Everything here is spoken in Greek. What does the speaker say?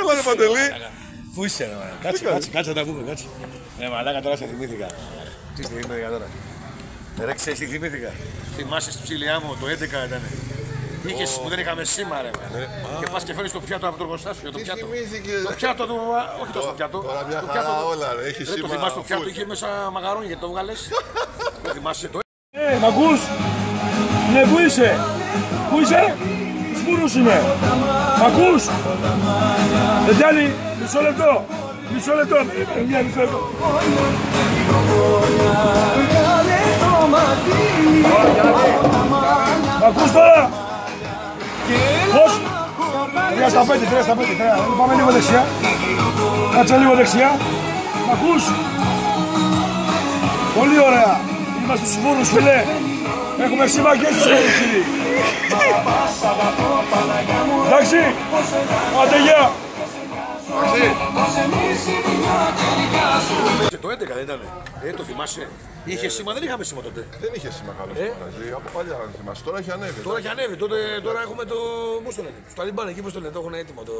Έλα ρε Παντελή. Πού είσαι ρε μαλάκα. Κάτσε να τα πούμε, κάτσε. Μαλάκα τώρα σε θυμήθηκα. Τι στη θυμήθηκα τώρα. Ρε ξέρεις τι θυμήθηκα. Θυμάσαι στην ψήλιά μου το 11 ήταν. Είχες που δεν είχαμε σήμα ρε. Και πας και φέρεις το πιάτο από το εργοστάσιο. Το πιάτο του, όχι το πιάτο. Τώρα μια χαρά όλα ρε, έχει σήμα. Το θυμάσαι το πιάτο, είχε μέσα μαγαρόνι γιατί το βγάλες. Το θυμάσαι το. Μ' ακούς? Ναι, πού είσαι? Πού είσαι? Σπούρος είμαι. Μ' ακούς? Γιάννη, μισό λεπτό. Μισό λεπτό. Μισό λεπτό. Μ' ακούς τώρα? Πώς? 3 στα 5. Πάμε λίγο δεξιά. Κάτσε λίγο δεξιά. Μ' ακούς? Πολύ ωραία. Είμαστε στους Σπούρους, φίλε. Έχουμε σήμα και στους Σπούρους, φίλοι. Εντάξει. Άντε, γεια. Και το 11 δεν ήταν. Το θυμάσαι. Είχε σήμα, δεν είχαμε σήμα τότε. Δεν είχε σήμα καλό μαγαζί, από παλιά αν θυμάσαι. Τώρα έχει ανέβει. Τώρα έχει ανέβει. Τώρα έχουμε το. Πώς το λένε. Στο Ταλιμπάν εκεί πώς το λένε. Το έχουν έτοιμο το.